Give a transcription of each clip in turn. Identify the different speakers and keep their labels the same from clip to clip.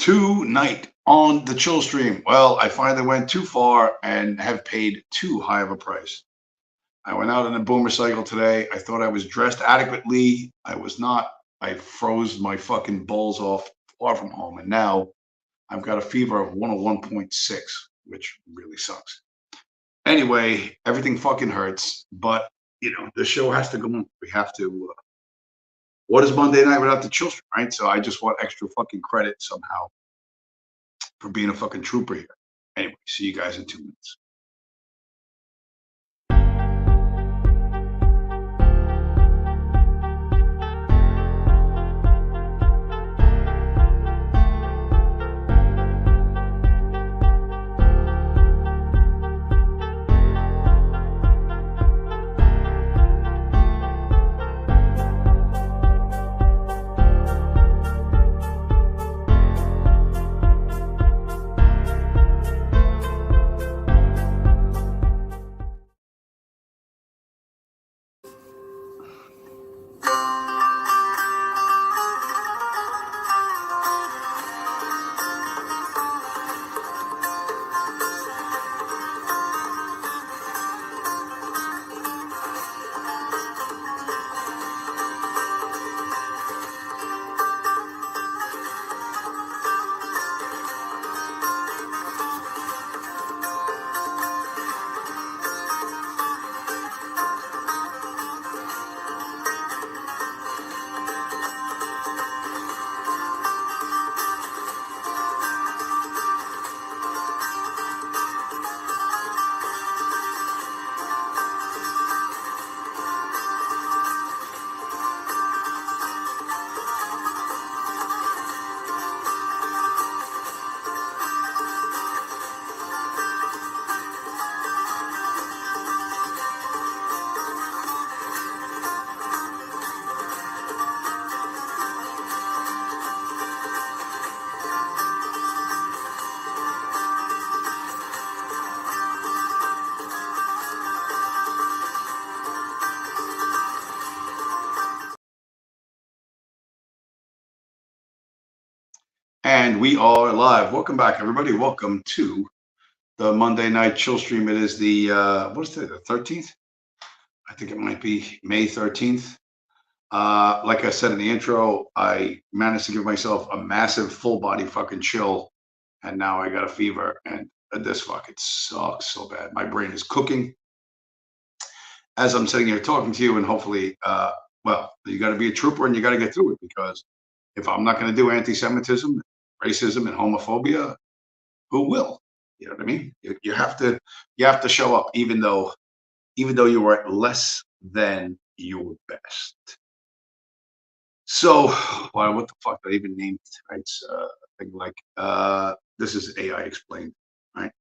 Speaker 1: Tonight on the Chillstream. Well, I finally went too far and have paid too high of a price. I went out on a boomer cycle today. I thought I was dressed adequately. I was not. I froze my fucking balls off far from home. And now I've got a fever of 101.6, which really sucks. Anyway, everything fucking hurts. But, the show has to go on. We have to. What is Monday night without the Chillstream, right? So I just want extra fucking credit somehow for being a fucking trooper here. Anyway, see you guys in 2 minutes. And we are live. Welcome back, everybody. Welcome to the Monday night chill stream. It is the what is it? The 13th? I think it might be May 13th. Like I said in the intro, I managed to give myself a massive full body fucking chill, and now I got a fever, and this fucking sucks so bad. My brain is cooking as I'm sitting here talking to you, and hopefully, well, you got to be a trooper and you got to get through it, because if I'm not going to do anti-Semitism, racism, and homophobia, who will? You know what I mean? You have to show up, even though you are at less than your best. So, well, what the fuck did I even name tonight's thing? Like, this is AI explained, right?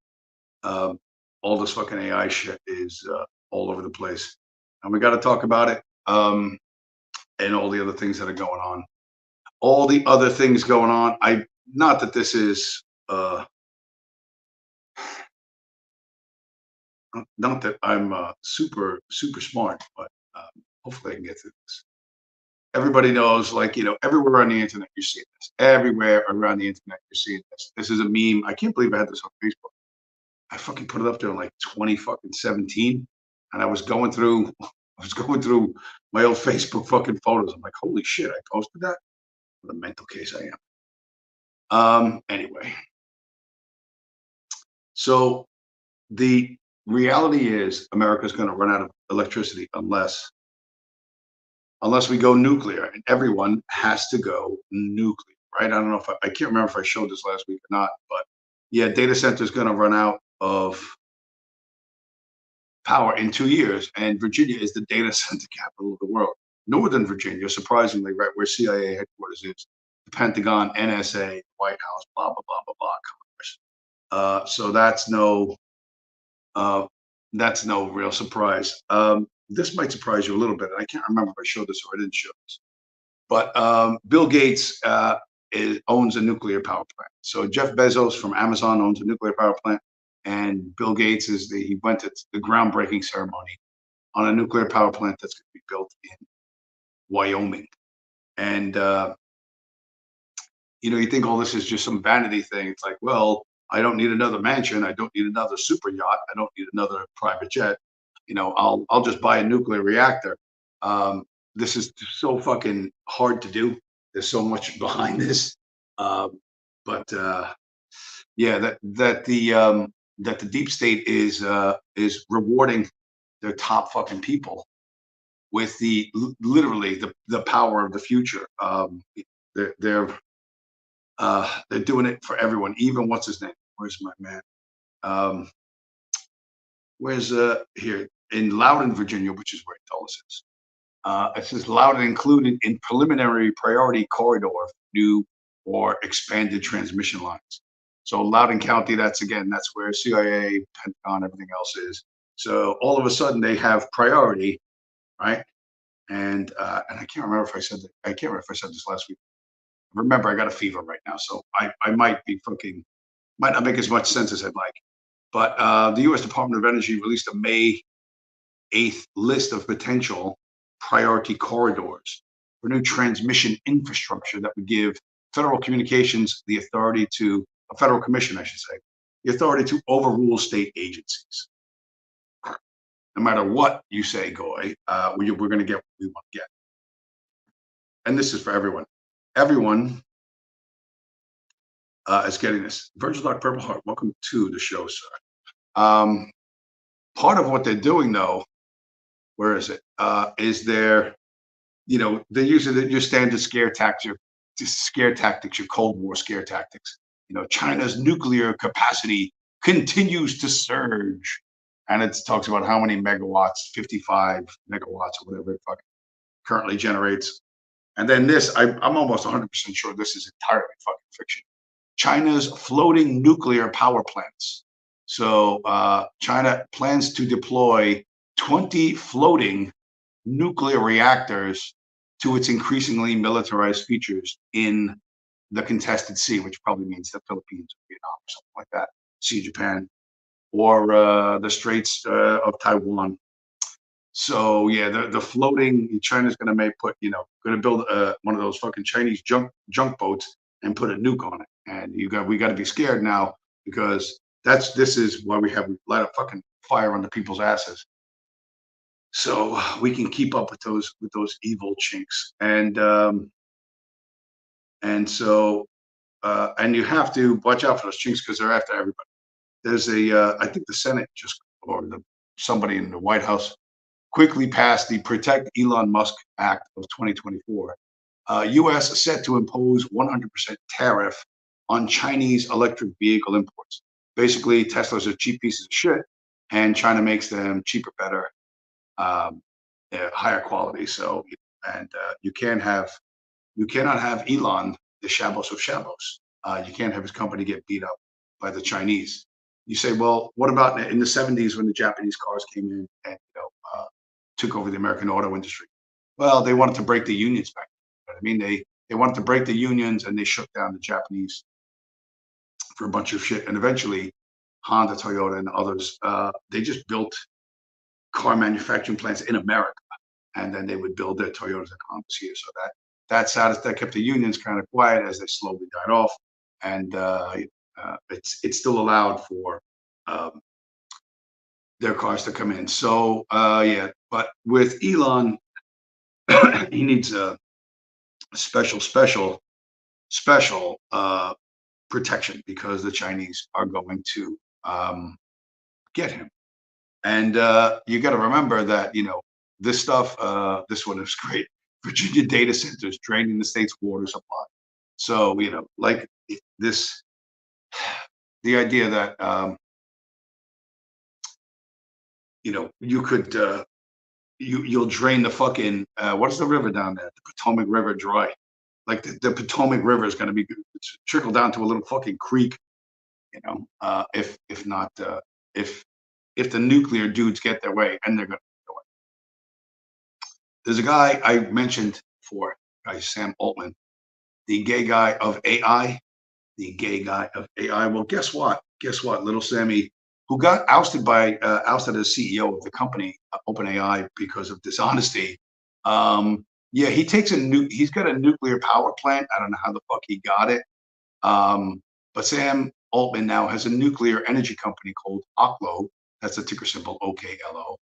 Speaker 1: All this fucking AI shit is all over the place, and we got to talk about it. And all the other things that are going on. All the other things going on. Not that this is not that I'm super smart, but hopefully I can get through this. Everybody knows, like, everywhere on the internet you're seeing this. Everywhere around the internet you're seeing this. This is a meme. I can't believe I had this on Facebook. I fucking put it up there in like 2017, and I was going through my old Facebook fucking photos. I'm like, holy shit, I posted that. What a mental case I am. Anyway, so the reality is America's going to run out of electricity unless we go nuclear, and everyone has to go nuclear, right? I don't know if I can't remember if I showed this last week or not, but yeah, data center is going to run out of power in 2 years, and Virginia is the data center capital of the world. Northern Virginia, surprisingly, right where CIA headquarters is, the Pentagon, NSA, White House, blah blah blah blah blah, Congress. So that's no real surprise. This might surprise you a little bit. I can't remember if I showed this or I didn't show this, but Bill Gates owns a nuclear power plant. So Jeff Bezos from Amazon owns a nuclear power plant, and Bill Gates he went to the groundbreaking ceremony on a nuclear power plant that's going to be built in Wyoming. And You think all this is just some vanity thing. It's like, well, I don't need another mansion. I don't need another super yacht. I don't need another private jet. I'll just buy a nuclear reactor. This is so fucking hard to do. There's so much behind this. But yeah, that the deep state is rewarding their top fucking people with literally the power of the future. They're they're they're doing it for everyone. Even what's his name? Where's my man? Um, where's here in Loudon, Virginia, which is where Dulles is. It says Loudon included in preliminary priority corridor for new or expanded transmission lines. So Loudoun County, that's where CIA, Pentagon, everything else is. So all of a sudden they have priority, right? And I can't remember if I said that. I can't remember if I said this last week. Remember, I got a fever right now, so I might be fucking might not make as much sense as I'd like. But the U.S. Department of Energy released a May 8th list of potential priority corridors for new transmission infrastructure that would give federal communications the authority to a federal commission, I should say, the authority to overrule state agencies. No matter what you say, Goy, we're going to get what we want to get. And this is for everyone. Everyone is getting this. Virgil Dark Purple Heart, welcome to the show, sir. Part of what they're doing, though, where is it? Is they're using your standard scare tactics, your Cold War scare tactics. China's nuclear capacity continues to surge, and it talks about how many megawatts, 55 megawatts or whatever it fucking currently generates. And then this, I'm almost 100% sure this is entirely fucking fiction. China's floating nuclear power plants. So China plans to deploy 20 floating nuclear reactors to its increasingly militarized features in the contested sea, which probably means the Philippines or Vietnam or something like that, Sea Japan, or the Straits of Taiwan. So yeah, the floating China's going to build one of those fucking Chinese junk boats and put a nuke on it, and we got to be scared now because this is why we have light a fucking fire under people's asses, so we can keep up with those evil chinks, and so you have to watch out for those chinks because they're after everybody. There's I think the Senate somebody in the White House quickly passed the Protect Elon Musk Act of 2024. U.S. set to impose 100% tariff on Chinese electric vehicle imports. Basically, Teslas are cheap pieces of shit, and China makes them cheaper, better, higher quality. So, and you cannot have Elon, the Shabos of Shabos. You can't have his company get beat up by the Chinese. You say, well, what about in the 70s when the Japanese cars came in and took over the American auto industry? Well, they wanted to break the unions back. I mean, they wanted to break the unions, and they shook down the Japanese for a bunch of shit. And eventually, Honda, Toyota, and others, they just built car manufacturing plants in America, and then they would build their Toyotas and Hondas here. So that kept the unions kind of quiet as they slowly died off, and it's still allowed for their cars to come in. So yeah, but with Elon, he needs a special protection because the Chinese are going to get him. And you got to remember that this stuff. This one is great. Virginia data centers draining the state's water supply. So like this, the idea that you could you'll drain the fucking what's the river down there? The Potomac River dry. Like the Potomac River is going to be trickle down to a little fucking creek. If not if the nuclear dudes get their way, and they're going to do it. There's a guy I mentioned before, Sam Altman, the gay guy of AI. The gay guy of AI. Well, guess what? Little Sammy, who got ousted as CEO of the company OpenAI because of dishonesty, Yeah, he's got a nuclear power plant. I don't know how the fuck he got it. But Sam Altman now has a nuclear energy company called Oklo. That's the ticker symbol OKLO.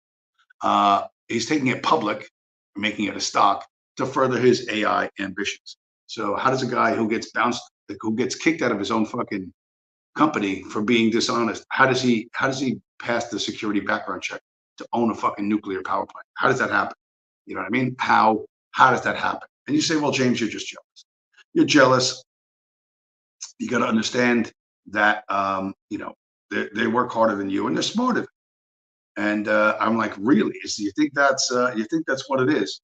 Speaker 1: He's taking it public, making it a stock to further his AI ambitions. So how does a guy who gets kicked out of his own fucking company for being dishonest, how does he pass the security background check to own a fucking nuclear power plant? How does that happen? You know what I mean? How does that happen? And you say, well, James, you're just jealous. You're jealous. You got to understand that they work harder than you and they're smarter. And I'm like, really? You think that's what it is?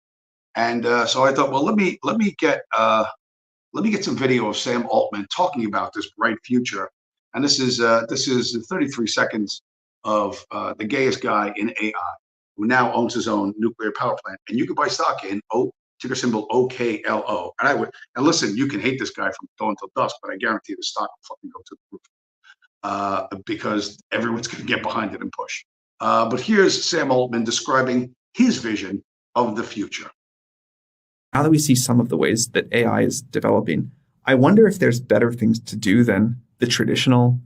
Speaker 1: And so I thought, well, let me get some video of Sam Altman talking about this bright future. And this is 33 seconds of the gayest guy in AI who now owns his own nuclear power plant. And you can buy stock in ticker symbol OKLO. And listen, you can hate this guy from dawn till dusk, but I guarantee the stock will fucking go to the roof because everyone's going to get behind it and push. But here's Sam Altman describing his vision of the future.
Speaker 2: Now that we see some of the ways that AI is developing, I wonder if there's better things to do than the traditional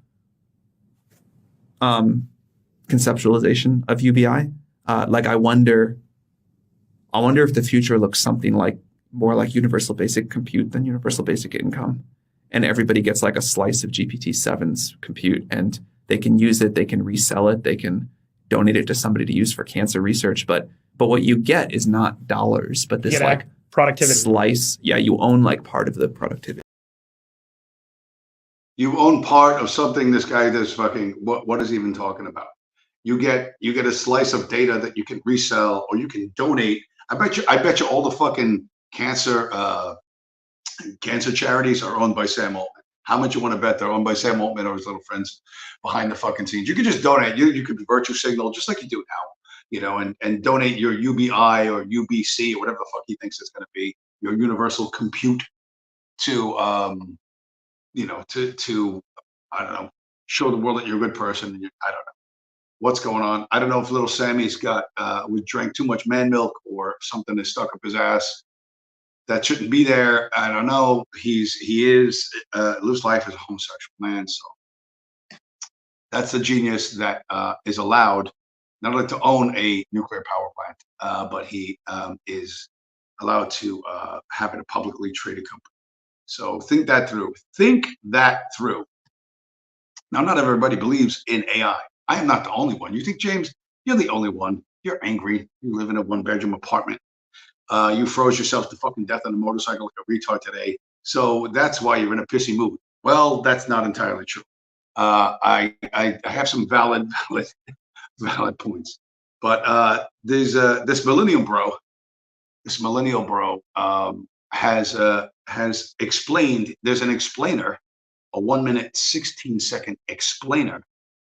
Speaker 2: conceptualization of UBI. I wonder if the future looks something more like universal basic compute than universal basic income. And everybody gets like a slice of GPT-7's compute and they can use it, they can resell it, they can donate it to somebody to use for cancer research. But what you get is not dollars, but this
Speaker 3: productivity
Speaker 2: slice. Yeah, you own part of the productivity.
Speaker 1: You own part of something this guy does fucking, what is he even talking about? You get a slice of data that you can resell or you can donate. I bet you all the fucking cancer charities are owned by Sam Altman. How much you want to bet they're owned by Sam Altman or his little friends behind the fucking scenes? You could just donate. You could virtue signal just like you do now, and donate your UBI or UBC or whatever the fuck he thinks it's going to be, your universal compute to to I don't know, show the world that you're a good person. I don't know what's going on. I don't know if little Sammy's drank too much man milk or something is stuck up his ass that shouldn't be there. I don't know. He lives life as a homosexual man. So that's the genius that is allowed not only to own a nuclear power plant, but he is allowed to have it a publicly traded company. So think that through. Think that through. Now, not everybody believes in AI. I am not the only one. You think, James, you're the only one. You're angry. You live in a one-bedroom apartment. You froze yourself to fucking death on a motorcycle like a retard today. So that's why you're in a pissy mood. Well, that's not entirely true. I have some valid points. But this millennial bro has explained. There's an explainer, a 1 minute 16-second explainer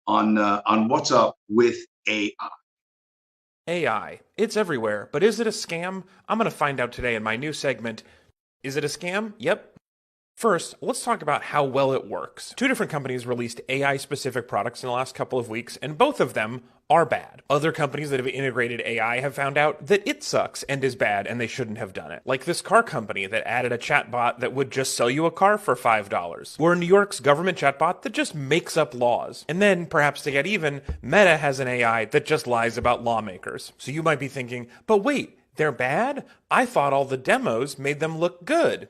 Speaker 1: on what's up with AI.
Speaker 3: AI. It's everywhere, but is it a scam? I'm going to find out today in my new segment. Is it a scam? Yep. First, let's talk about how well it works. 2 different companies released AI-specific products in the last couple of weeks, and both of them are bad. Other companies that have integrated AI have found out that it sucks and is bad and they shouldn't have done it. Like this car company that added a chatbot that would just sell you a car for $5. Or New York's government chatbot that just makes up laws. And then, perhaps to get even, Meta has an AI that just lies about lawmakers. So you might be thinking, but wait, they're bad? I thought all the demos made them look good.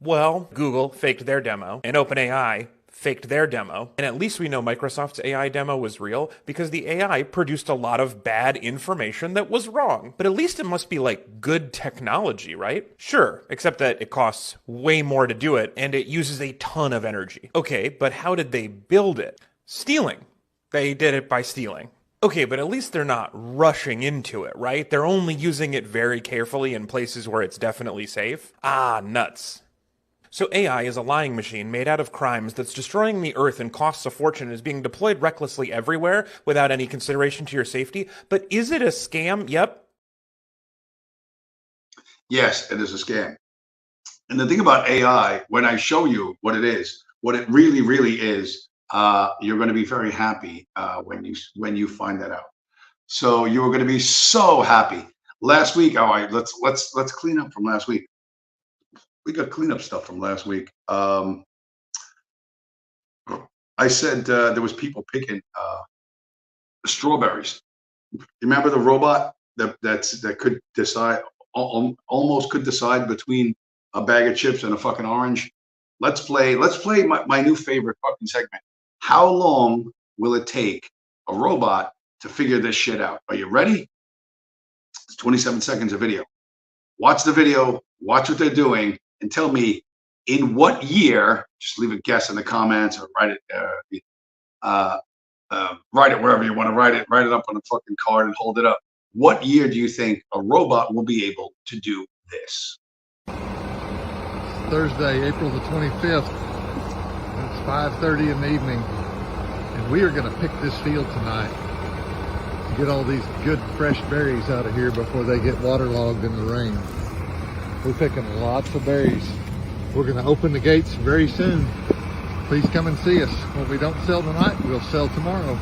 Speaker 3: Well, Google faked their demo, and OpenAI faked their demo, and at least we know Microsoft's AI demo was real because the AI produced a lot of bad information that was wrong. But at least it must be good technology, right? Sure, except that it costs way more to do it, and it uses a ton of energy. Okay, but how did they build it? Stealing. They did it by stealing. Okay, but at least they're not rushing into it, right? They're only using it very carefully in places where it's definitely safe. Ah, nuts. So AI is a lying machine made out of crimes that's destroying the earth and costs a fortune and is being deployed recklessly everywhere without any consideration to your safety. But is it a scam? Yep.
Speaker 1: Yes, it is a scam. And the thing about AI, when I show you what it is, what it really, really is, you're going to be very happy when you find that out. So you're going to be so happy. Last week, all right, let's clean up from last week. We got cleanup stuff from last week. I said there was people picking strawberries. You remember the robot that could decide, almost could decide between a bag of chips and a fucking orange? Let's play my new favorite fucking segment. How long will it take a robot to figure this shit out? Are you ready? It's 27 seconds of video. Watch the video, watch what they're doing, and tell me in what year. Just leave a guess in the comments or write it wherever you want to write it. Write it up on a fucking card and hold it up. What year do you think a robot will be able to do this?
Speaker 4: Thursday, April the 25th. It's 5:30 in the evening, and we are going to pick this field tonight to get all these good fresh berries out of here before they get waterlogged in the rain. We're picking lots of berries. We're going to open the gates very soon. Please come and see us. What we don't sell tonight, we'll sell tomorrow.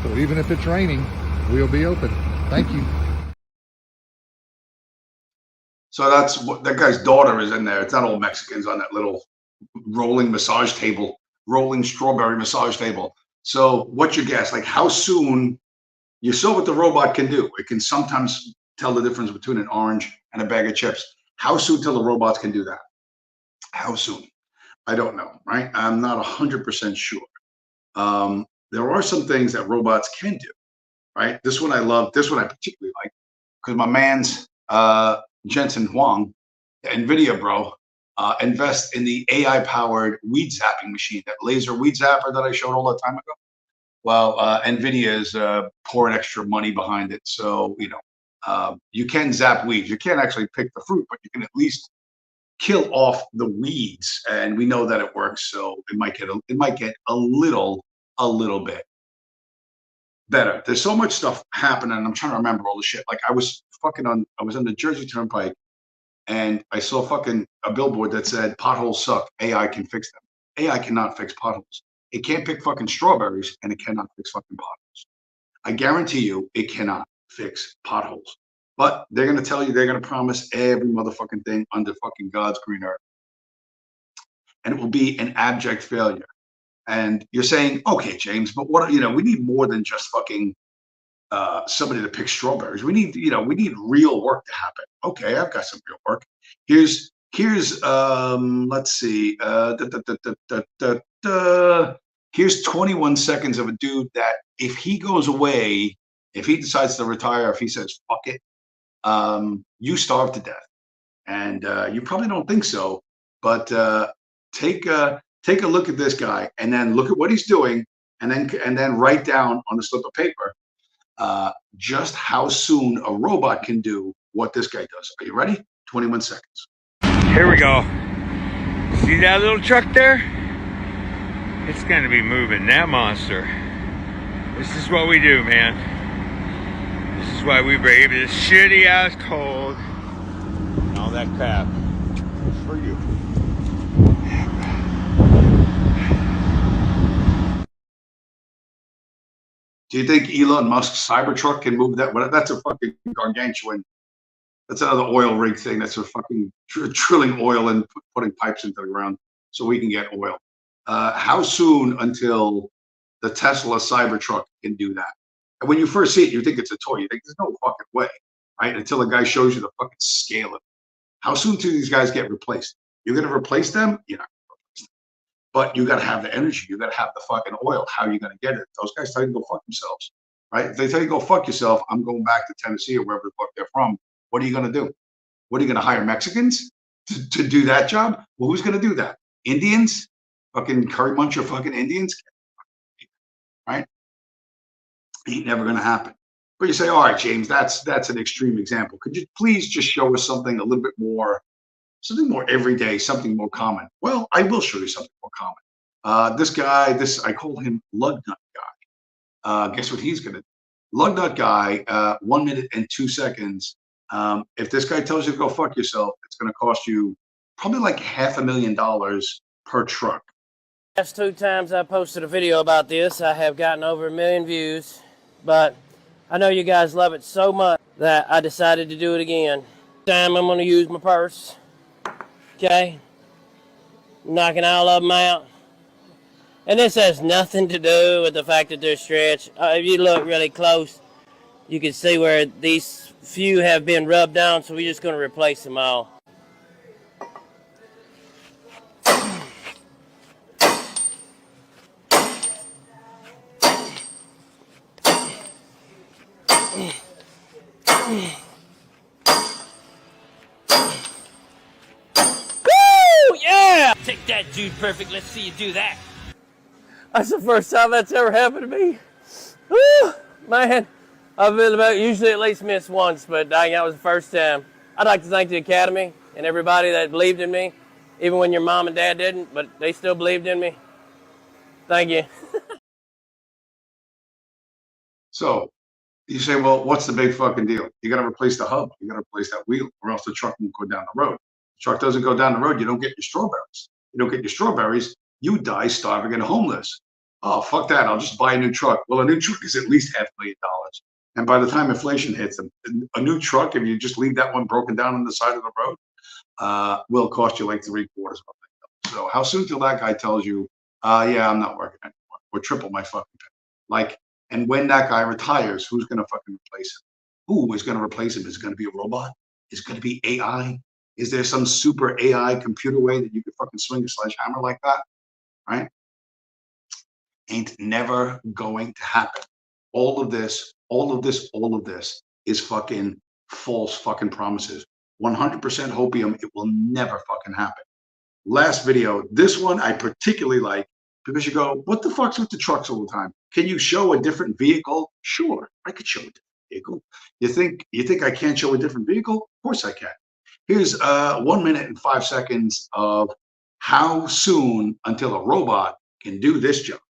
Speaker 4: So even if it's raining, we'll be open. Thank you.
Speaker 1: So that's what that guy's daughter is in there. It's not all Mexicans on that little rolling massage table, rolling strawberry massage table. So what's your guess? Like how soon? You saw what the robot can do. It can sometimes tell the difference between an orange and a bag of chips. How soon till the robots can do that? How soon? I don't know, right? I'm not 100% sure. There are some things that robots can do, right? This one I love. This one I particularly like because my man's Jensen Huang, NVIDIA bro, invest in the AI-powered weed zapping machine, that laser weed zapper that I showed all the time ago. Well, NVIDIA is pouring extra money behind it. So, you can zap weeds. You can't actually pick the fruit, but you can at least kill off the weeds. And we know that it works. So it might get a little bit better. There's so much stuff happening. I'm trying to remember all the shit. Like I was on the Jersey Turnpike and I saw fucking a billboard that said potholes suck. AI can fix them. AI cannot fix potholes. It can't pick fucking strawberries and it cannot fix fucking potholes. I guarantee you it cannot fix potholes. But they're going to tell you, they're going to promise every motherfucking thing under fucking God's green earth. And it will be an abject failure. And you're saying, okay, James, but what, we need more than just fucking somebody to pick strawberries. We need real work to happen. Okay, I've got some real work. Here's let's see. Here's 21 seconds of a dude that if he goes away, if he decides to retire, if he says, fuck it, you starve to death. And you probably don't think so, but take a look at this guy and then look at what he's doing and then write down on a slip of paper just how soon a robot can do what this guy does. Are you ready? 21 seconds.
Speaker 5: Here we go. See that little truck there? It's gonna be moving that monster. This is what we do, man. This is why we brave this shitty ass cold and all that crap. It's for you.
Speaker 1: Do you think Elon Musk's Cybertruck can move that? Well, that's a fucking gargantuan. That's another oil rig thing. That's a fucking drilling oil and putting pipes into the ground so we can get oil. How soon until the Tesla Cybertruck can do that? And when you first see it, you think it's a toy. You think there's no fucking way, right? Until the guy shows you the fucking scale of it. How soon do these guys get replaced? You're going to replace them? You're not going to replace them. But you got to have the energy. You got to have the fucking oil. How are you going to get it? Those guys tell you to go fuck themselves, right? If they tell you to go fuck yourself, I'm going back to Tennessee or wherever the fuck they're from. What are you going to do? What are you going to hire Mexicans to do that job? Well, who's going to do that? Indians? Fucking curry muncher fucking Indians? Right? Ain't never going to happen. But you say, all right, James, that's an extreme example. Could you please just show us something a little bit more, something more everyday, something more common? Well, I will show you something more common. This guy, I call him Lug Nut Guy. Guess what he's going to do? Lug Nut Guy, 1 minute and 2 seconds. If this guy tells you to go fuck yourself, it's going to cost you probably like $500,000 per truck.
Speaker 6: Last 2 times I posted a video about this, I have gotten over 1 million views, but I know you guys love it so much. that I decided to do it again. This time I'm going to use my purse. Okay? Knocking all of them out. And this has nothing to do with the fact that they're stretched. If you look really close, you can see where these few have been rubbed down, so we're just going to replace them all. Woo! Yeah! Take that, Dude Perfect. Let's see you do that. That's the first time that's ever happened to me. Woo! Man, I've been about usually at least missed once, but dang, that was the first time. I'd like to thank the Academy and everybody that believed in me, even when your mom and dad didn't, but they still believed in me. Thank you.
Speaker 1: So you say, well, what's the big fucking deal? You got to replace the hub. You got to replace that wheel, or else the truck won't go down the road. The truck doesn't go down the road, you don't get your strawberries. You don't get your strawberries, you die starving and homeless. Oh, fuck that. I'll just buy a new truck. Well, a new truck is at least $500,000. And by the time inflation hits, a new truck, if you just leave that one broken down on the side of the road, will cost you like $750,000. So how soon till that guy tells you, yeah, I'm not working anymore, or triple my fucking pay? Like, and when that guy retires, who's going to fucking replace him? Who is going to replace him? Is it going to be a robot? Is it going to be AI? Is there some super AI computer way that you could fucking swing a sledgehammer like that? Right? Ain't never going to happen. All of this is fucking false fucking promises. 100% hopium, it will never fucking happen. Last video, this one I particularly like because you go, what the fuck's with the trucks all the time? Can you show a different vehicle? Sure, I could show a different vehicle. You think I can't show a different vehicle? Of course I can. Here's 1 minute and 5 seconds of how soon until a robot can do this job.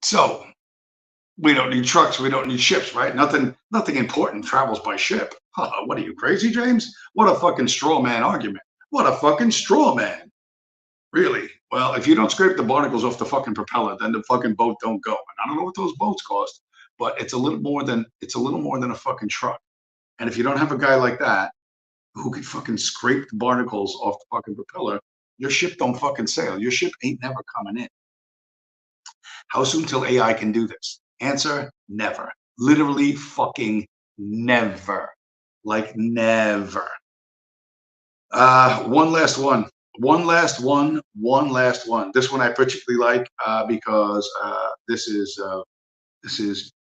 Speaker 1: So we don't need trucks, we don't need ships, right? Nothing important travels by ship. What are you, crazy, James? What a fucking straw man argument. What a fucking straw man. Really? Well, if you don't scrape the barnacles off the fucking propeller, then the fucking boat don't go. And I don't know what those boats cost, but it's a little more than a fucking truck. And if you don't have a guy like that who can fucking scrape the barnacles off the fucking propeller, your ship don't fucking sail. Your ship ain't never coming in. How soon till AI can do this? Answer, never. Literally fucking never. Like never. One last one. This one I particularly like because this is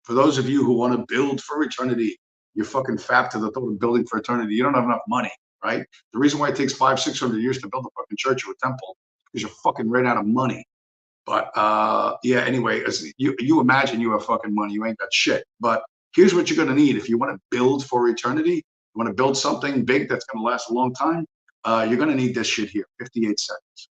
Speaker 1: for those of you who want to build for eternity. You're fucking fat to the thought of building for eternity. You don't have enough money, right? The reason why it takes 500-600 years to build a fucking church or a temple is because you're fucking ran out of money. But yeah, anyway, as you imagine you have fucking money, you ain't got shit. But here's what you're gonna need if you want to build for eternity. You want to build something big that's gonna last a long time. You're gonna need this shit here. 58 seconds.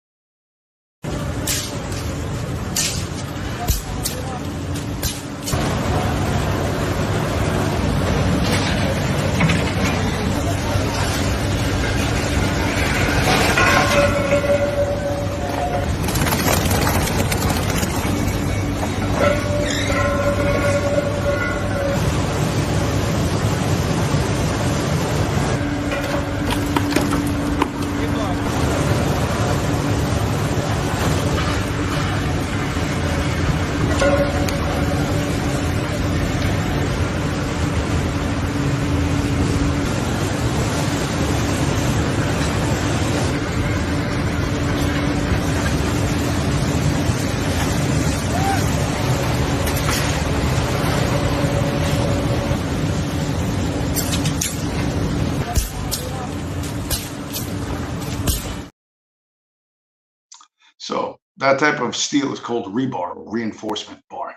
Speaker 1: That type of steel is called rebar, or reinforcement bar.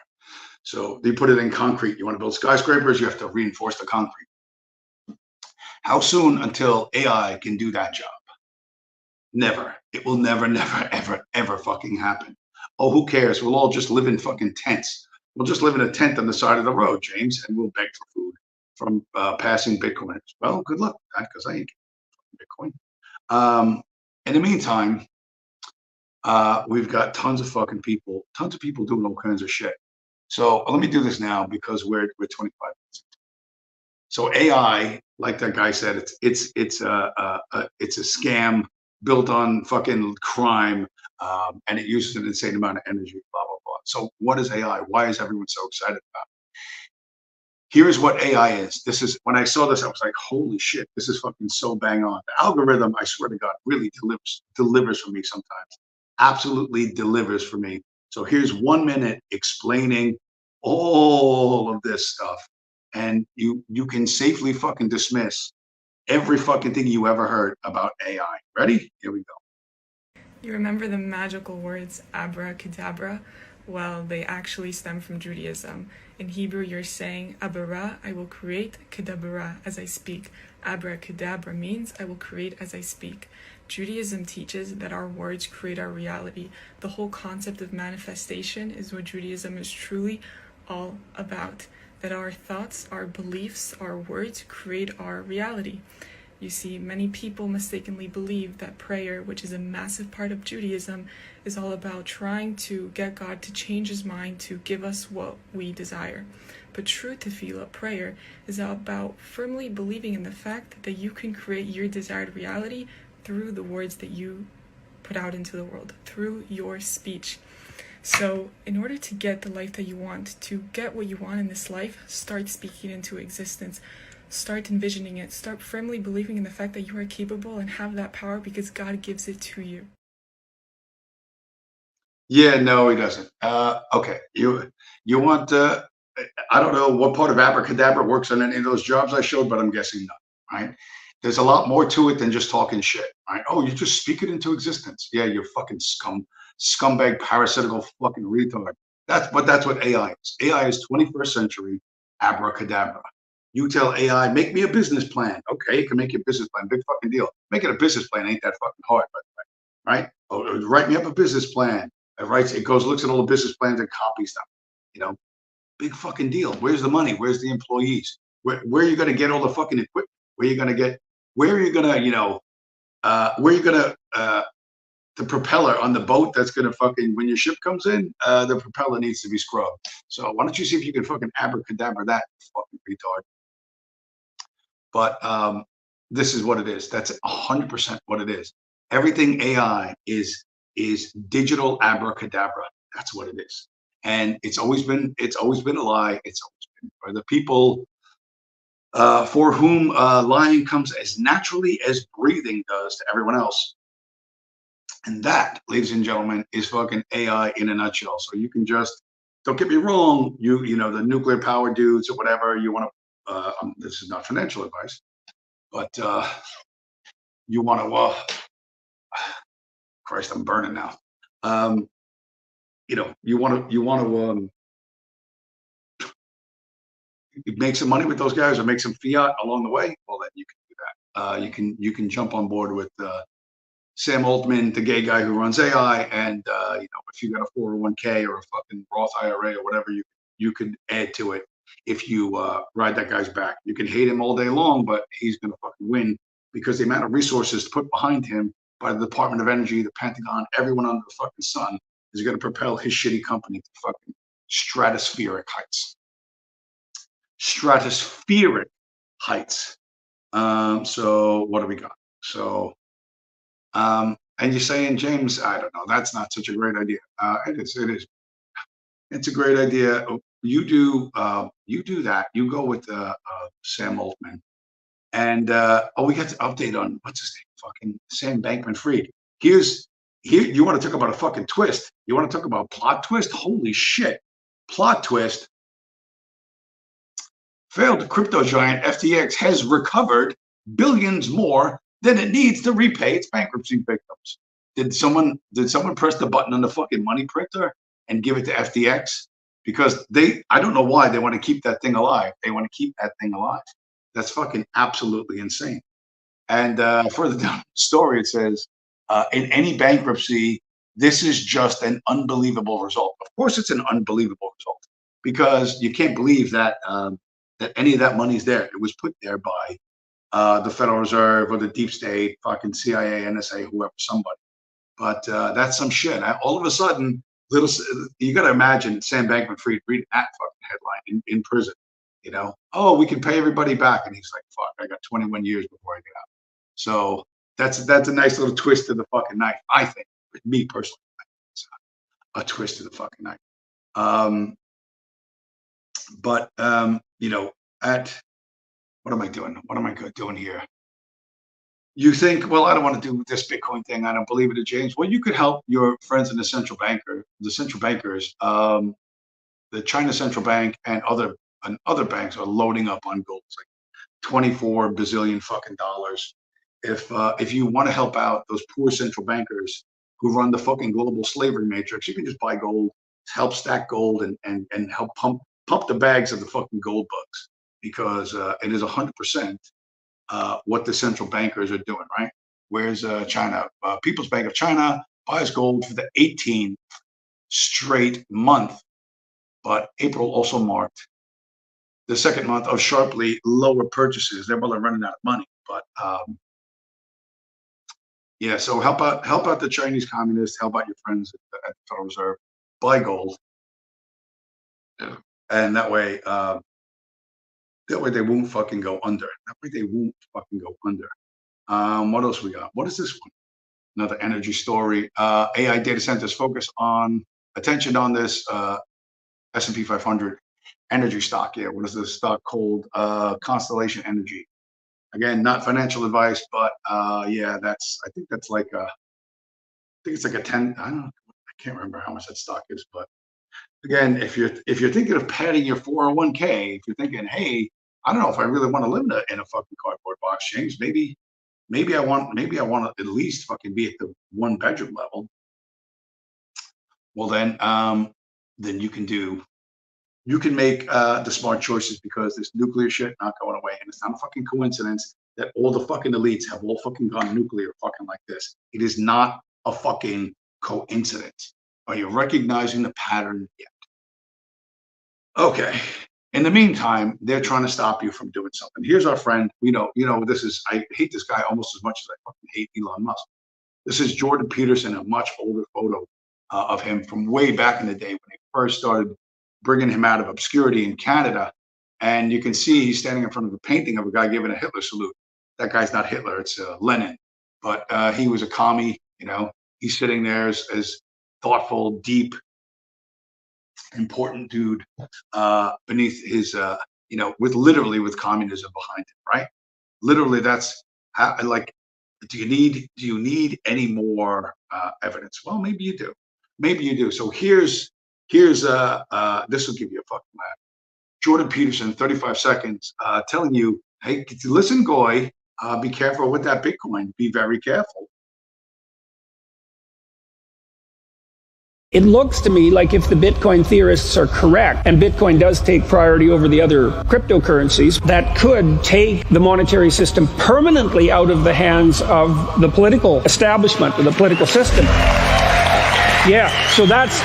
Speaker 1: So they put it in concrete. You want to build skyscrapers, you have to reinforce the concrete. How soon until AI can do that job? Never. It will never, never, ever, ever fucking happen. Oh, who cares? We'll all just live in fucking tents. We'll just live in a tent on the side of the road, James, and we'll beg for food from passing Bitcoiners. Well, good luck with that, because I ain't getting Bitcoin. In the meantime, we've got tons of people doing all kinds of shit. So let me do this now, because we're 25 minutes. So AI, like that guy said, it's a scam built on fucking crime, and it uses an insane amount of energy. Blah blah blah. So what is AI? Why is everyone so excited about it? Here's what AI is. This is, when I saw this, I was like, holy shit, this is fucking so bang on. The algorithm, I swear to God, really delivers for me sometimes. Absolutely delivers for me. So here's 1 minute explaining all of this stuff, and you can safely fucking dismiss every fucking thing you ever heard about AI. Ready? Here we go.
Speaker 7: You remember the magical words abracadabra? Well, they actually stem from Judaism. In Hebrew, you're saying, Abara, I will create, kadabara, as I speak. Abracadabra means I will create as I speak. Judaism teaches that our words create our reality. The whole concept of manifestation is what Judaism is truly all about. That our thoughts, our beliefs, our words create our reality. You see, many people mistakenly believe that prayer, which is a massive part of Judaism, is all about trying to get God to change his mind to give us what we desire. But true tefillah, prayer, is about firmly believing in the fact that you can create your desired reality through the words that you put out into the world, through your speech. So in order to get the life that you want, to get what you want in this life, start speaking into existence. Start envisioning it. Start firmly believing in the fact that you are capable and have that power because God gives it to you.
Speaker 1: Yeah, no, he doesn't. Okay, you want? I don't know what part of abracadabra works on any of those jobs I showed, but I'm guessing none. Right? There's a lot more to it than just talking shit. Right? Oh, you just speak it into existence. Yeah, you fucking scumbag, parasitical fucking retard. That's what AI is. AI is 21st century abracadabra. You tell AI, make me a business plan. Okay, it can make you a business plan. Big fucking deal. Making a business plan ain't that fucking hard, by the way, right? Oh, write me up a business plan. It goes, looks at all the business plans and copies them. You know, big fucking deal. Where's the money? Where's the employees? Where are you going to get all the fucking equipment? Where are you going to, where are you going to, the propeller on the boat that's going to fucking, when your ship comes in, the propeller needs to be scrubbed. So why don't you see if you can fucking abracadabra that, fucking retard. But this is what it is. That's 100% what it is. Everything AI is digital abracadabra. That's what it is. And it's always been a lie. It's always been for the people for whom lying comes as naturally as breathing does to everyone else. And that, ladies and gentlemen, is fucking AI in a nutshell. So you can just, don't get me wrong, you know, the nuclear power dudes or whatever you want to, this is not financial advice, but you want to, Christ, I'm burning now. You know, you want to make some money with those guys or make some fiat along the way. Well, then you can do that. You can jump on board with Sam Altman, the gay guy who runs AI, and you know, if you got a 401k or a fucking Roth IRA or whatever, you could add to it if you ride that guy's back. You can hate him all day long, but he's gonna fucking win because the amount of resources put behind him by the Department of Energy, the Pentagon, everyone under the fucking sun is gonna propel his shitty company to fucking stratospheric heights. Stratospheric heights. So what do we got? So and you're saying, James, I don't know, that's not such a great idea. It is. It's a great idea. You do that. You go with Sam Altman. And we got to update on what's his name? Fucking Sam Bankman-Fried. Here, you want to talk about a fucking twist. You want to talk about plot twist? Holy shit. Plot twist. Failed crypto giant FTX has recovered billions more than it needs to repay its bankruptcy victims. did someone press the button on the fucking money printer and give it to FTX? Because I don't know why they want to keep that thing alive. They want to keep that thing alive. That's fucking absolutely insane. And further down the story, it says, in any bankruptcy, this is just an unbelievable result. Of course, it's an unbelievable result because you can't believe that that any of that money's there. It was put there by the Federal Reserve or the deep state, fucking CIA, NSA, whoever, somebody. But that's some shit. All of a sudden, you got to imagine Sam Bankman-Fried reading that fucking headline in prison. You know, oh, we can pay everybody back, and he's like, "Fuck, I got 21 years before I get out." So that's a nice little twist to the fucking knife, I think. With me personally, it's a twist to the fucking knife. But you know, what am I doing? What am I doing here? You think, well, I don't want to do this Bitcoin thing. I don't believe it, James. Well, you could help your friends in the central bankers, the China Central Bank and other banks are loading up on gold. It's like 24 bazillion fucking dollars. If you want to help out those poor central bankers who run the fucking global slavery matrix, you can just buy gold, help stack gold, and help pump the bags of the fucking gold bugs, because it is 100% what the central bankers are doing, right? Where's China? People's Bank of China buys gold for the 18th straight month, but April also marked the second month of sharply lower purchases. They're well running out of money, but yeah. So help out the Chinese communists. Help out your friends at the Federal Reserve. Buy gold, and that way they won't fucking go under. That way they won't fucking go under. What else we got? What is this one? Another energy story. AI data centers focus on attention on this S&P 500 energy stock. Yeah, what is this stock called? Constellation Energy. Again, not financial advice, but yeah, I think it's like a 10. I can't remember how much that stock is, but again, if you're thinking of padding your 401k, if you're thinking, hey, I don't know if I really want to live in a fucking cardboard box, James, maybe I want to at least fucking be at the 1-bedroom level. Well, then you can make the smart choices, because this nuclear shit not going away, and it's not a fucking coincidence that all the fucking elites have all fucking gone nuclear fucking like this. It is not a fucking coincidence. Are you recognizing the pattern yet? Okay. In the meantime, they're trying to stop you from doing something. Here's our friend. I hate this guy almost as much as I fucking hate Elon Musk. This is Jordan Peterson, a much older photo of him from way back in the day when they first started bringing him out of obscurity in Canada. And you can see he's standing in front of a painting of a guy giving a Hitler salute. That guy's not Hitler, it's Lenin. But he was a commie, he's sitting there as thoughtful, deep, important dude beneath his, with communism behind him, right? Literally, that's how, like, do you need any more evidence? Well, maybe you do. Maybe you do. So here's this will give you a fucking laugh. Jordan Peterson, 35 seconds, telling you, hey, listen, Goy, be careful with that Bitcoin. Be very careful.
Speaker 8: It looks to me like if the Bitcoin theorists are correct, and Bitcoin does take priority over the other cryptocurrencies, that could take the monetary system permanently out of the hands of the political establishment, or the political system. Yeah, so that's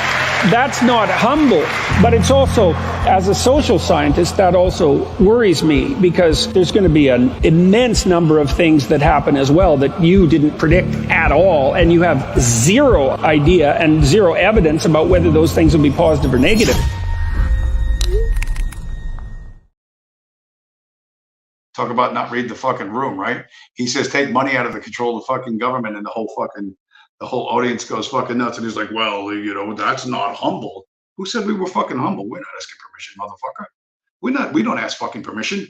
Speaker 8: not humble, but it's also, as a social scientist, that also worries me, because there's going to be an immense number of things that happen as well that you didn't predict at all, and you have zero idea and zero evidence about whether those things will be positive or negative.
Speaker 1: Talk about not read the fucking room, right? He says take money out of the control of the fucking government, and the whole audience goes fucking nuts, and he's like, well, that's not humble. Who said we were fucking humble? We're not asking permission, motherfucker. We don't ask fucking permission.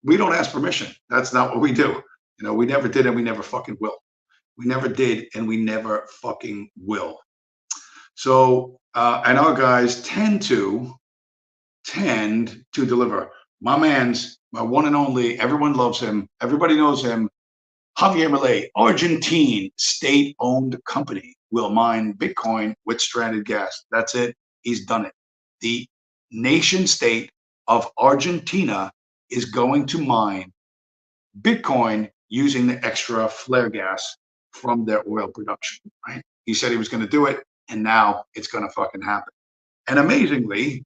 Speaker 1: We don't ask permission. That's not what we do. We never did, and we never fucking will. We never did, and we never fucking will. So, and our guys tend to deliver. My one and only, everyone loves him. Everybody knows him. Javier Milei, Argentine state-owned company will mine Bitcoin with stranded gas. That's it. He's done it. The nation state of Argentina is going to mine Bitcoin using the extra flare gas from their oil production, right? He said he was going to do it, and now it's going to fucking happen. And amazingly,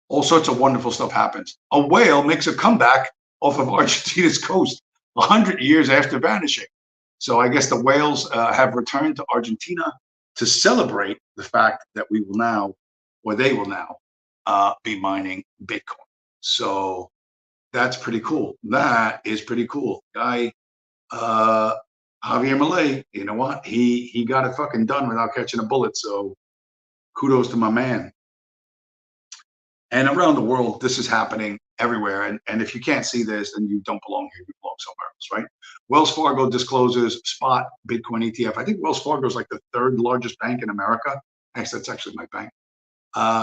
Speaker 1: all sorts of wonderful stuff happens. A whale makes a comeback off of Argentina's coast 100 years after vanishing. So I guess the whales have returned to Argentina to celebrate the fact that we will now, or they will now, be mining Bitcoin. So that's pretty cool. That is pretty cool. Guy, Javier Milei, you know what? He got it fucking done without catching a bullet. So kudos to my man. And around the world, this is happening everywhere. And if you can't see this, then you don't belong here. You belong somewhere else, right? Wells Fargo discloses spot Bitcoin ETF. I think Wells Fargo is like the third largest bank in America. Actually, that's actually my bank.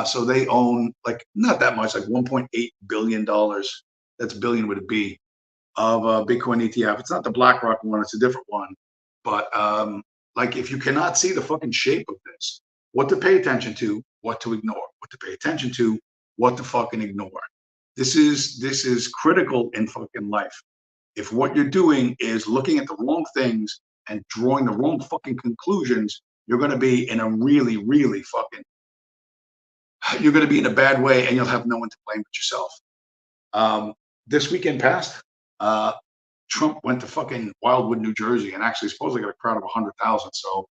Speaker 1: So they own like not that much, like $1.8 billion. That's billion with a B of Bitcoin ETF. It's not the BlackRock one. It's a different one. But like if you cannot see the fucking shape of this, what to pay attention to, what to ignore, what to pay attention to, what to fucking ignore. This is critical in fucking life. If what you're doing is looking at the wrong things and drawing the wrong fucking conclusions, you're going to be in a really, really fucking, you're going to be in a bad way, and you'll have no one to blame but yourself. This weekend past, Trump went to fucking Wildwood, New Jersey, and actually supposedly got a crowd of 100,000. So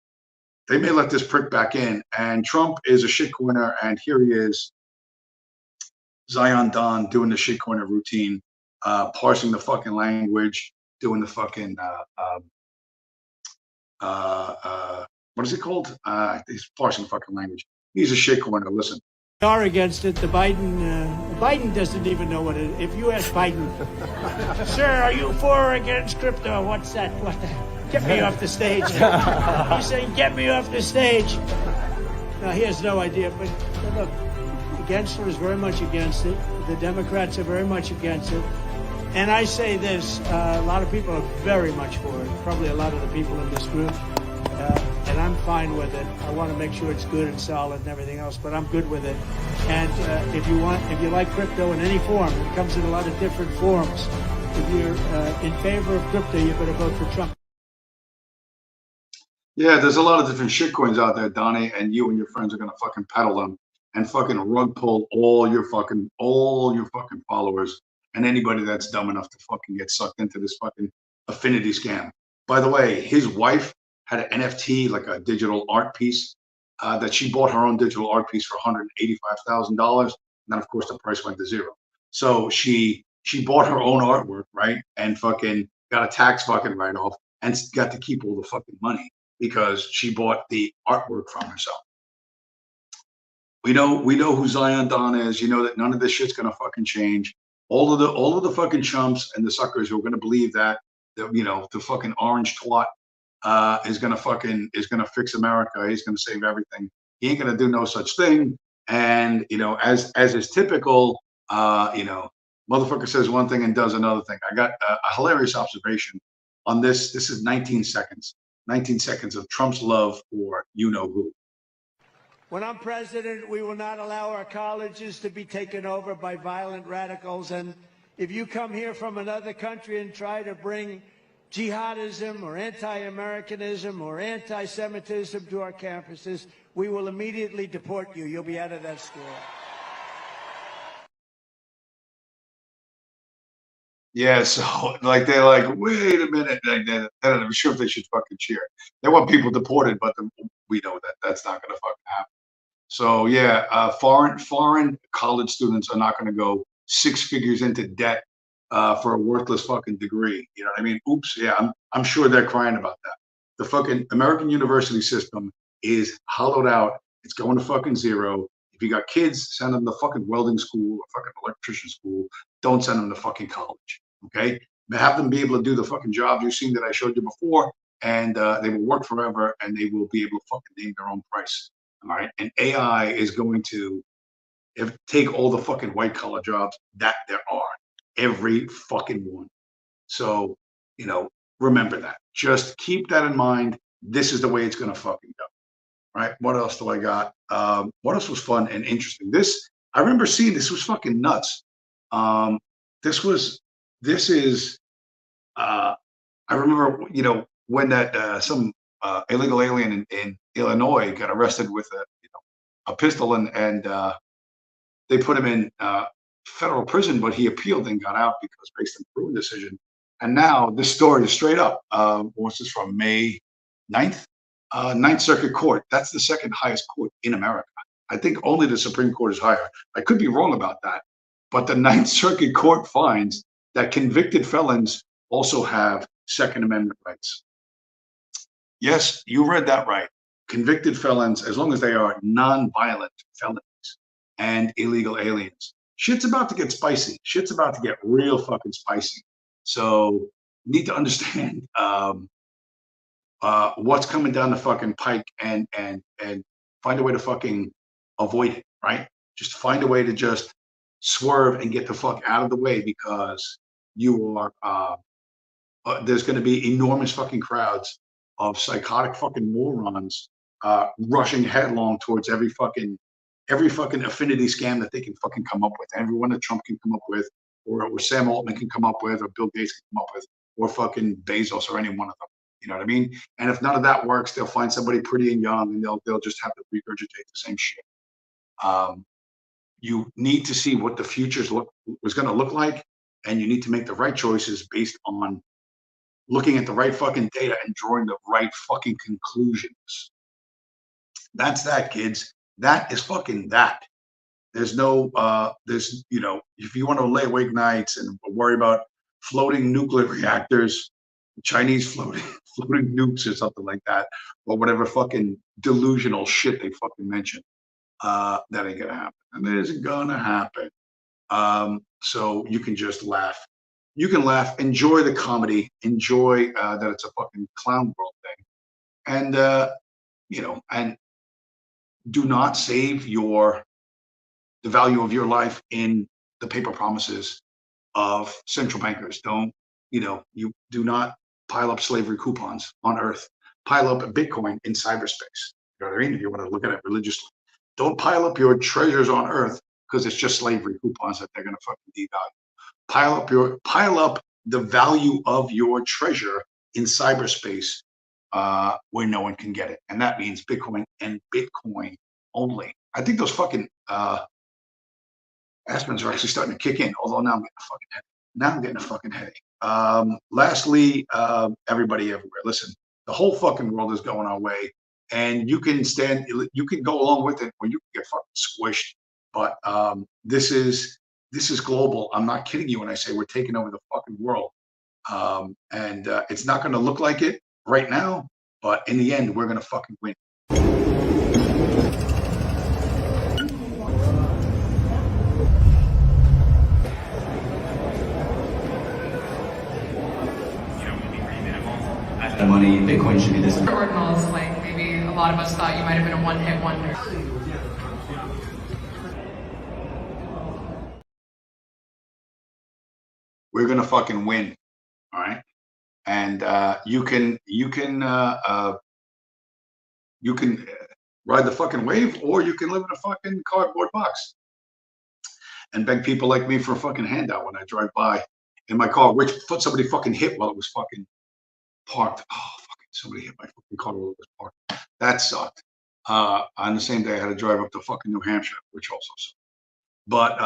Speaker 1: they may let this prick back in. And Trump is a shitcoiner, and here he is, Zion Don, doing the shitcoiner routine, parsing the fucking language, doing the fucking what is it called? He's parsing the fucking language. He's a shitcoiner. Listen.
Speaker 9: Are against it. The Biden doesn't even know what it is. If you ask Biden, sir, are you for or against crypto? What's that? What the? Get me off the stage. He's saying, get me off the stage. No, he has no idea. But look, the Gensler is very much against it. The Democrats are very much against it. And I say this, a lot of people are very much for it. Probably a lot of the people in this group. And I'm fine with it. I want to make sure it's good and solid and everything else, but I'm good with it. And if you like crypto in any form, it comes in a lot of different forms. If you're in favor of crypto, you're going to vote for Trump.
Speaker 1: Yeah, there's a lot of different shitcoins out there, Donnie, and you and your friends are going to fucking peddle them and fucking rug pull all your fucking followers and anybody that's dumb enough to fucking get sucked into this fucking affinity scam. By the way, his wife had an NFT, like a digital art piece, that she bought her own digital art piece for $185,000. And then, of course, the price went to zero. So she bought her own artwork, right? And fucking got a tax fucking write-off and got to keep all the fucking money because she bought the artwork from herself. We know who Zion Don is. You know that none of this shit's gonna fucking change. All of the fucking chumps and the suckers who are gonna believe that you know the fucking orange twat is gonna fix America. He's gonna save everything. He ain't gonna do no such thing. And you know, as is typical, you know, motherfucker says one thing and does another thing. I got a hilarious observation on this. This is 19 seconds. 19 seconds of Trump's love for you know who.
Speaker 9: When I'm president, we will not allow our colleges to be taken over by violent radicals. And if you come here from another country and try to bring jihadism or anti-Americanism or anti-Semitism to our campuses, we will immediately deport you. You'll be out of that school.
Speaker 1: Yeah, so like they're like, wait a minute, like, they're not sure if they should fucking cheer. They want people deported, but we know that that's not going to fucking happen. So yeah, foreign college students are not going to go 6 figures into debt for a worthless fucking degree. You know what I mean? Oops, yeah, I'm sure they're crying about that. The fucking American university system is hollowed out. It's going to fucking zero. If you got kids, send them to fucking welding school or fucking electrician school. Don't send them to fucking college. Okay? Have them be able to do the fucking jobs you've seen that I showed you before, and they will work forever, and they will be able to fucking name their own price. All right? And AI is going to take all the fucking white collar jobs that there are, every fucking one. So, you know, remember that. Just keep that in mind. This is the way it's going to fucking go. Right? What else do I got? What else was fun and interesting? I remember seeing this was fucking nuts. This is, I remember, when that some illegal alien in Illinois got arrested with a pistol and they put him in federal prison, but he appealed and got out because based on the Bruin decision. And now this story is straight up. What's this from? May 9th? Ninth Circuit Court. That's the second highest court in America. I think only the Supreme Court is higher. I could be wrong about that. But the Ninth Circuit Court finds that convicted felons also have Second Amendment rights. Yes, you read that right. Convicted felons, as long as they are non-violent felonies and illegal aliens. Shit's about to get spicy. Shit's about to get real fucking spicy. So you need to understand what's coming down the fucking pike and find a way to fucking avoid it, right? Just find a way to just swerve and get the fuck out of the way, because you are there's going to be enormous fucking crowds of psychotic fucking morons rushing headlong towards every fucking affinity scam that they can fucking come up with. Everyone that Trump can come up with, or Sam Altman can come up with, or Bill Gates can come up with, or fucking Bezos, or any one of them. You know what I mean? And if none of that works, they'll find somebody pretty and young, and they'll just have to regurgitate the same shit. You need to see what the future was going to look like, and you need to make the right choices based on looking at the right fucking data and drawing the right fucking conclusions. That's that, kids. That is fucking that. There's no, if you want to lay awake nights and worry about floating nuclear reactors, Chinese floating nukes or something like that, or whatever fucking delusional shit they fucking mention, that ain't gonna happen. And it isn't gonna happen. So you can just laugh. You can laugh, enjoy the comedy, enjoy that it's a fucking clown world thing. And, and do not save the value of your life in the paper promises of central bankers. You do not pile up slavery coupons on Earth. Pile up Bitcoin in cyberspace. You know what I mean? If you want to look at it religiously. Don't pile up your treasures on Earth because it's just slavery coupons that they're going to fucking devalue. Pile up the value of your treasure in cyberspace where no one can get it. And that means Bitcoin and Bitcoin only. I think those fucking aspirins are actually starting to kick in, although now I'm getting a fucking headache. Lastly, everybody everywhere, listen, the whole fucking world is going our way, and you can go along with it, or you can get fucking squished. But this is global. I'm not kidding you when I say we're taking over the fucking world. And it's not going to look like it right now, but in the end, we're going to fucking win.
Speaker 10: Money, Bitcoin should be this.
Speaker 11: Ordinals, like maybe a lot of us thought you might have been a one-hit wonder.
Speaker 1: We're gonna fucking win, all right? And you can ride the fucking wave, or you can live in a fucking cardboard box and beg people like me for a fucking handout when I drive by in my car, which somebody fucking hit while it was fucking parked. Oh, fucking somebody hit my fucking car while it was parked. That sucked. On the same day, I had to drive up to fucking New Hampshire, which also sucked. But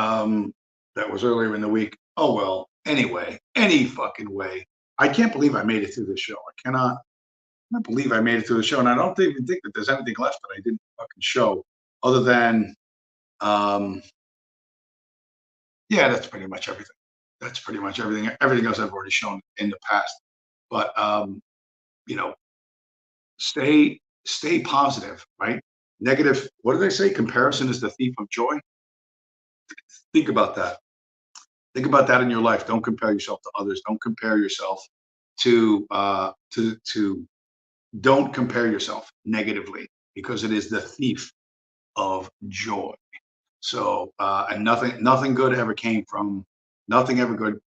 Speaker 1: that was earlier in the week. Oh, well, anyway, any fucking way. I can't believe I made it through the show. I cannot believe I made it through the show. And I don't even think that there's anything left that I didn't fucking show, other than, yeah, that's pretty much everything. That's pretty much everything. Everything else I've already shown in the past. But stay positive, right? Negative, what do they say? Comparison is the thief of joy. Think about that. Think about that in your life. Don't compare yourself to others. Don't compare yourself to don't compare yourself negatively, because it is the thief of joy. So and nothing good ever came from fucking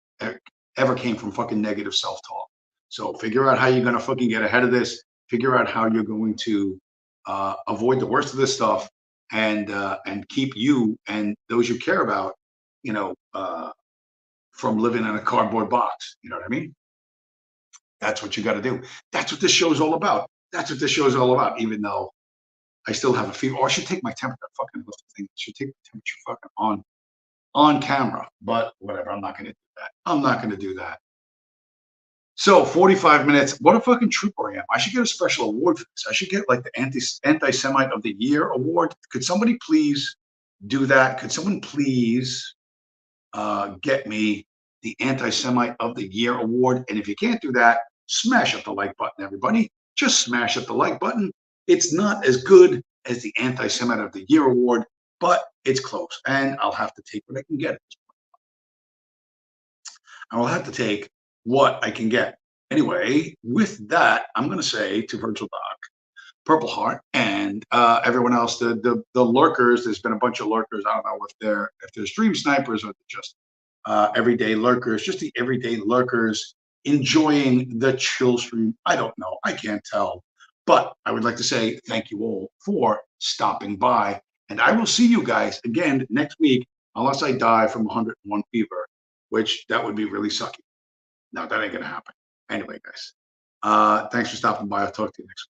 Speaker 1: negative self-talk. So figure out how you're going to fucking get ahead of this. Figure out how you're going to avoid the worst of this stuff, and keep you and those you care about, from living in a cardboard box. You know what I mean? That's what you got to do. That's what this show is all about. That's what this show is all about. Even though I still have a fever, or I should take my temperature. Fucking lift the thing. I should take the temperature fucking on camera. But whatever. I'm not going to do that. I'm not going to do that. So 45 minutes. What a fucking trooper I am. I should get a special award for this. I should get like the anti-Semite of the year award. Could somebody please do that? Could someone please get me the anti-Semite of the year award? And if you can't do that, smash up the like button, everybody. Just smash up the like button. It's not as good as the anti-Semite of the year award, but it's close. And I'll have to take what I can get at this point. I will have to take what I can get. Anyway, with that, I'm going to say to Virgil Doc, Purple Heart, and everyone else, the lurkers. There's been a bunch of lurkers. I don't know if they're stream snipers or just everyday lurkers, just the everyday lurkers enjoying the chill stream. I don't know. I can't tell. But I would like to say thank you all for stopping by. And I will see you guys again next week, unless I die from 101 fever, which that would be really sucky. No, that ain't going to happen. Anyway, guys, thanks for stopping by. I'll talk to you next week.